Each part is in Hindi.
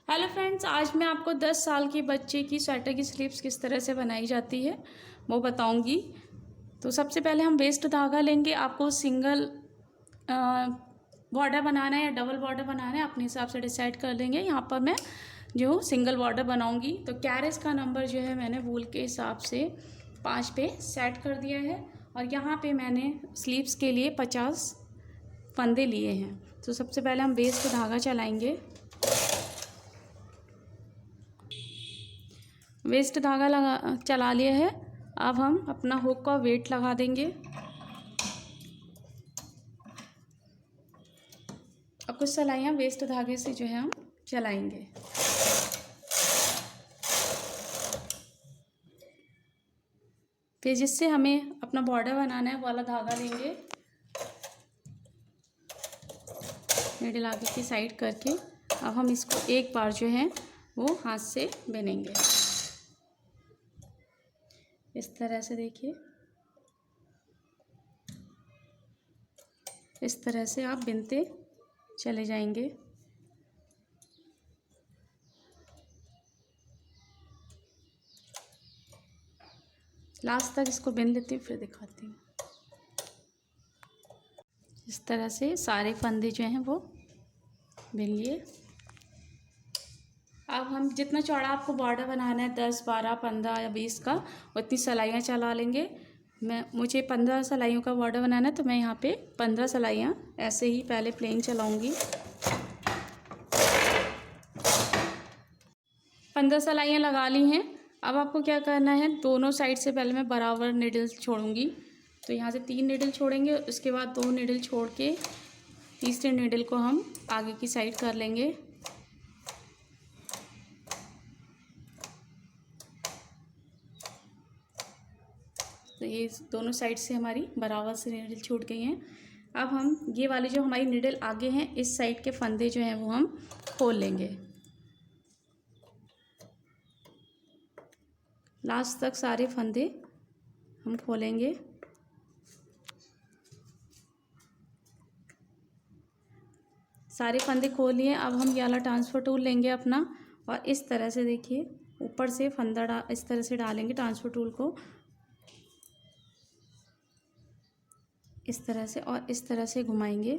हेलो फ्रेंड्स, आज मैं आपको 10 साल के बच्चे की स्वेटर की स्लीव्स किस तरह से बनाई जाती है वो बताऊंगी। तो सबसे पहले हम वेस्ट धागा लेंगे। आपको सिंगल बॉर्डर बनाना है या डबल बॉर्डर बनाना है, अपने हिसाब से डिसाइड कर लेंगे। यहाँ पर मैं जो सिंगल बॉर्डर बनाऊंगी तो कैरेज का नंबर जो है मैंने वूल के हिसाब से 5 पे सेट कर दिया है और यहाँ पे मैंने स्लीव्स के लिए 50 फंदे लिए हैं। तो सबसे पहले हम वेस्ट धागा चलाएंगे। वेस्ट धागा चला लिया है। अब हम अपना हुक का वेट लगा देंगे। अब कुछ सिलाइयाँ वेस्ट धागे से जो है हम चलाएंगे। फिर जिससे हमें अपना बॉर्डर बनाना है वाला धागा लेंगे, नीडल आगे की साइड करके अब हम इसको एक बार जो है वो हाथ से बिनेंगे। इस तरह से देखिए, इस तरह से आप बिनते चले जाएंगे। लास्ट तक इसको बिन लेती हूँ, फिर दिखाती हूँ। इस तरह से सारे फंदे जो हैं वो बिन लिए। अब हम जितना चौड़ा आपको बॉर्डर बनाना है 10, 12, 15 या 20 का, उतनी सिलाइयाँ चला लेंगे। मुझे 15 सिलाइयों का बॉर्डर बनाना है तो मैं यहाँ पे 15 सिलाइयाँ ऐसे ही पहले प्लेन चलाऊँगी। 15 सिलाइयाँ लगा ली हैं। अब आपको क्या करना है, दोनों साइड से पहले मैं बराबर नीडल छोड़ूंगी। तो यहाँ से 3 नीडल छोड़ेंगे, उसके बाद 2 नीडल छोड़ के तीसरे नीडल को हम आगे की साइड कर लेंगे। तो ये दोनों साइड से हमारी बराबर से नीडल छूट गई हैं। अब हम ये वाली जो हमारी नीडल आगे हैं, इस साइड के फंदे जो हैं वो हम खोल लेंगे। लास्ट तक सारे फंदे हम खोलेंगे। सारे फंदे खोल लिए। अब हम ये वाला ट्रांसफ़र टूल लेंगे अपना और इस तरह से देखिए ऊपर से फंदा इस तरह से डालेंगे ट्रांसफ़र टूल को, इस तरह से और इस तरह से घुमाएंगे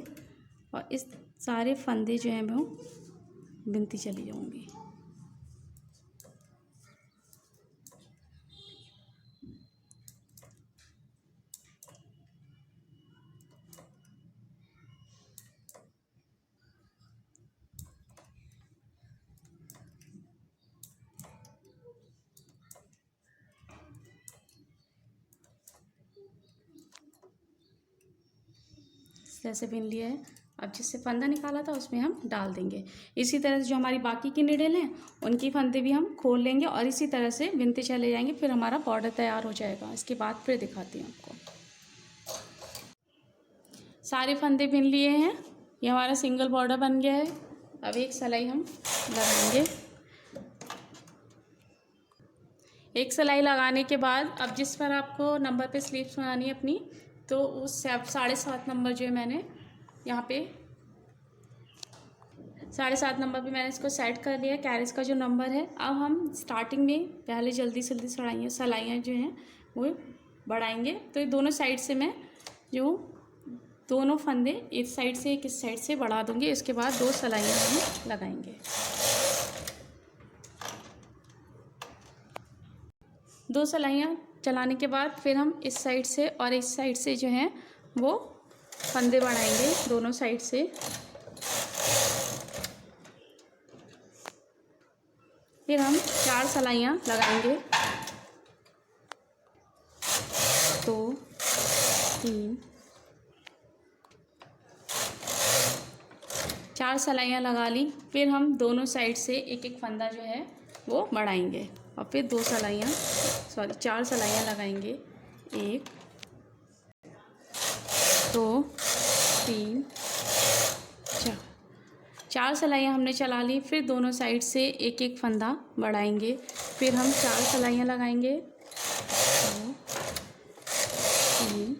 और इस सारे फंदे जो हैं वो बिनती चली जाऊंगी। इस तरह से बिन लिया है। अब जिससे फंदा निकाला था उसमें हम डाल देंगे। इसी तरह से जो हमारी बाकी की नीडल हैं उनकी फंदे भी हम खोल लेंगे और इसी तरह से बिनते चले जाएंगे। फिर हमारा बॉर्डर तैयार हो जाएगा। इसके बाद फिर दिखाती हूँ आपको। सारे फंदे बिन लिए हैं, ये हमारा सिंगल बॉर्डर बन गया है। अब एक सिलाई हम लगाएंगे। एक सिलाई लगाने के बाद अब जिस पर आपको नंबर पे स्लीव्स बनानी है अपनी, तो उस 7.5 नंबर जो है मैंने यहाँ पे 7.5 नंबर पे मैंने इसको सेट कर लिया, कैरेज का जो नंबर है। अब हम स्टार्टिंग में पहले जल्दी सिलाइयाँ जो हैं वो बढ़ाएंगे। तो ये दोनों साइड से मैं जो दोनों फंदे इस साइड से एक इस साइड से बढ़ा दूँगी। इसके बाद 2 सिलाइयाँ हम लगाएंगे। 2 सिलाइयाँ चलाने के बाद फिर हम इस साइड से और इस साइड से जो हैं वो फंदे बढ़ाएंगे दोनों साइड से। फिर हम 4 सिलाइयाँ लगाएंगे। 2, 3, 4 सिलाइयाँ लगा ली। फिर हम दोनों साइड से एक एक फंदा जो है वो बढ़ाएंगे और फिर 4 सिलाइयाँ लगाएंगे। 1, 2, 3, 4 सिलाइयाँ हमने चला ली। फिर दोनों साइड से एक एक फंदा बढ़ाएंगे। फिर हम 4 सिलाइयाँ लगाएंगे। 2, 3,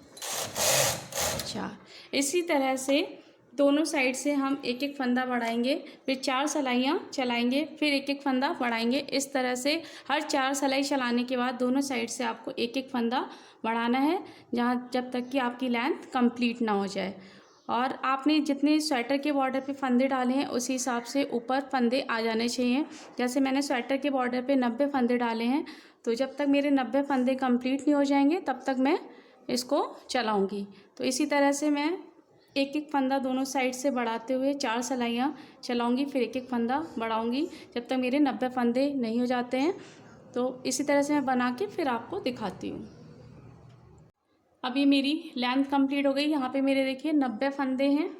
4। इसी तरह से दोनों साइड से हम एक एक फंदा बढ़ाएंगे, फिर 4 सिलाइयाँ चलाएंगे, फिर एक एक फंदा बढ़ाएंगे। इस तरह से हर 4 सिलाई चलाने के बाद दोनों साइड से आपको एक एक फंदा बढ़ाना है, जहाँ जब तक कि आपकी लेंथ कंप्लीट ना हो जाए। और आपने जितने स्वेटर के बॉर्डर पे फंदे डाले हैं उसी हिसाब से ऊपर फंदे आ जाने चाहिए। जैसे मैंने स्वेटर के बॉर्डर पे 90 फंदे डाले हैं, तो जब तक मेरे 90 फंदे कंप्लीट नहीं हो जाएंगे तब तक मैं इसको चलाऊंगी। तो इसी तरह से मैं एक एक फंदा दोनों साइड से बढ़ाते हुए 4 सिलाइयाँ चलाऊंगी, फिर एक एक फंदा बढ़ाऊंगी जब तक मेरे 90 फंदे नहीं हो जाते हैं। तो इसी तरह से मैं बना के फिर आपको दिखाती हूँ। अब ये मेरी लेंथ कंप्लीट हो गई। यहाँ पे मेरे देखिए 90 फंदे हैं,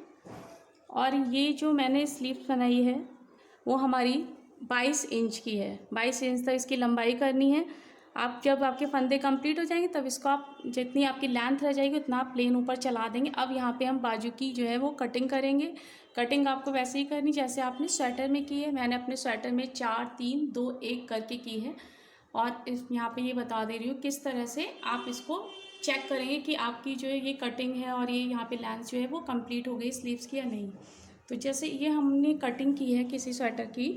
और ये जो मैंने स्लीव बनाई है वो हमारी 22 इंच की है। 22 इंच तक इसकी लंबाई करनी है। आप जब आपके फंदे कंप्लीट हो जाएंगे तब इसको आप जितनी आपकी लेंथ रह जाएगी उतना आप प्लेन ऊपर चला देंगे। अब यहाँ पे हम बाजू की जो है वो कटिंग करेंगे। कटिंग आपको वैसे ही करनी जैसे आपने स्वेटर में की है। मैंने अपने स्वेटर में 4 3 2 1 करके की है, और इस यहाँ पे ये बता दे रही हूँ किस तरह से आप इसको चेक करेंगे कि आपकी जो है ये कटिंग है और ये यहाँ पे लेंथ जो है वो कंप्लीट हो गई स्लीव्स की या नहीं। तो जैसे ये हमने कटिंग की है किसी स्वेटर की,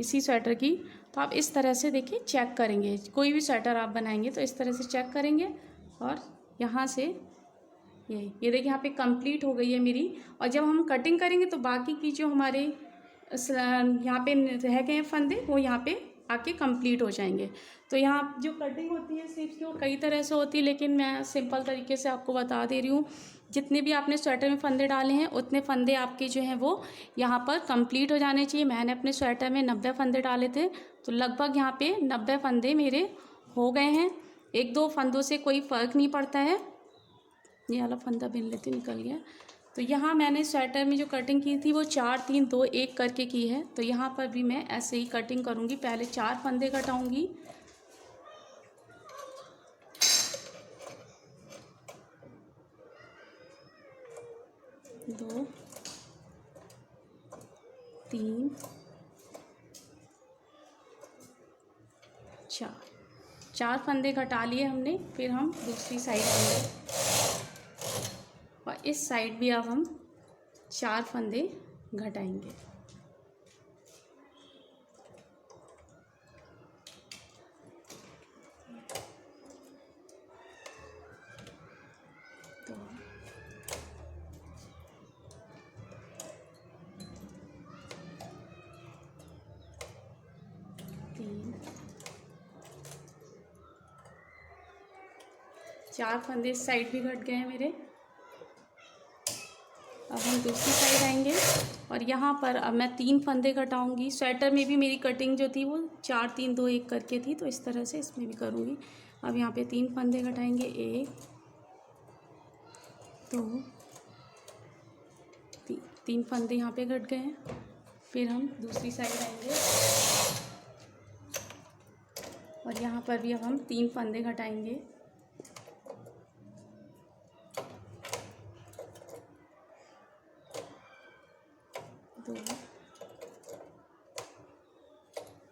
इसी स्वेटर की, तो आप इस तरह से देखिए चेक करेंगे। कोई भी स्वेटर आप बनाएंगे तो इस तरह से चेक करेंगे, और यहाँ से ये देखिए यहाँ पे कंप्लीट हो गई है मेरी। और जब हम कटिंग करेंगे तो बाकी की जो हमारे यहाँ पे रह गए हैं फंदे वो यहाँ पे आके कंप्लीट हो जाएंगे। तो यहाँ जो कटिंग होती है स्लीव्स की वो कई तरह से होती है, लेकिन मैं सिंपल तरीके से आपको बता दे रही हूँ। जितने भी आपने स्वेटर में फंदे डाले हैं उतने फंदे आपके जो हैं वो यहाँ पर कंप्लीट हो जाने चाहिए। मैंने अपने स्वेटर में 90 फंदे डाले थे, तो लगभग यहाँ पे 90 फंदे मेरे हो गए हैं। 1-2 फंदों से कोई फ़र्क नहीं पड़ता है। ये वाला फंदा बिन लेती निकल गया। तो यहाँ मैंने स्वेटर में जो कटिंग की थी वो 4 3 2 1 करके की है। तो यहाँ पर भी मैं ऐसे ही कटिंग करूँगी। पहले 4 फंदे घटाऊँगी, 2 3 4 फंदे घटा लिए हमने। फिर हम दूसरी साइड आएंगे, और इस साइड भी अब हम 4 फंदे घटाएंगे। तो 3 4 फंदे इस साइड भी घट गए हैं मेरे। अब हम दूसरी साइड आएंगे, और यहाँ पर अब मैं 3 फंदे घटाऊँगी। स्वेटर में भी मेरी कटिंग जो थी वो 4 3 2 1 करके थी, तो इस तरह से इसमें भी करूँगी। अब यहाँ पे 3 फंदे घटाएंगे, 1 2 3 फंदे यहाँ पे घट गए हैं। फिर हम दूसरी साइड आएंगे, और यहाँ पर भी अब हम 3 फंदे घटाएंगे। 2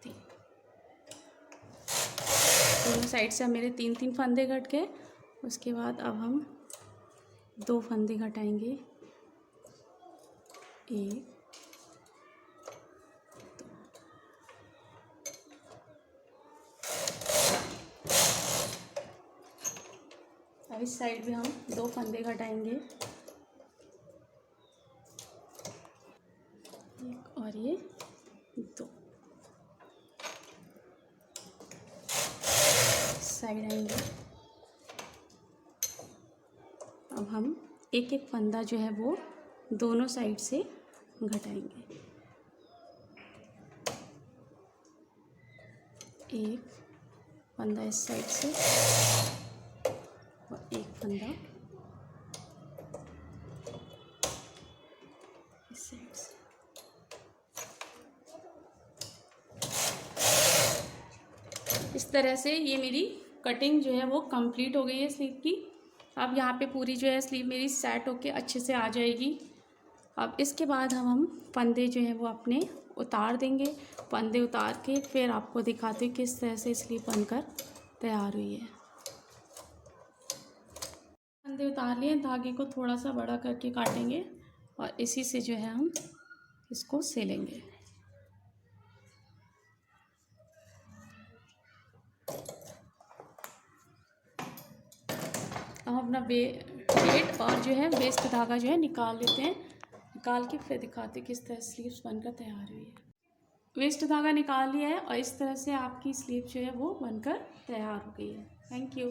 3 दोनों साइड से अब मेरे 3 फंदे घट गए। उसके बाद अब हम 2 फंदे घटाएंगे, 1 अब इस साइड भी हम 2 फंदे घटाएंगे, 1 और ये 2। साइड आएंगे। अब हम एक एक फंदा जो है वो दोनों साइड से घटाएंगे। एक फंदा इस साइड से और एक फंदा इस साइड से। इस तरह से ये मेरी कटिंग जो है वो कंप्लीट हो गई है स्लीव की। अब यहाँ पे पूरी जो है स्लीव मेरी सेट होके अच्छे से आ जाएगी। अब इसके बाद हम फंदे जो है वो अपने उतार देंगे। फंदे उतार के फिर आपको दिखाते हैं किस तरह से स्लीव बनकर तैयार हुई है। फंदे उतार लिए, धागे को थोड़ा सा बड़ा करके काटेंगे और इसी से जो है हम इसको सिलेंगे। हम अपना वेट और जो है वेस्ट धागा जो है निकाल लेते हैं। निकाल के फिर दिखाते किस तरह स्लीव्स बनकर तैयार हुई है। वेस्ट धागा निकाल लिया है और इस तरह से आपकी स्लीव जो है वो बनकर तैयार हो गई है। Thank you.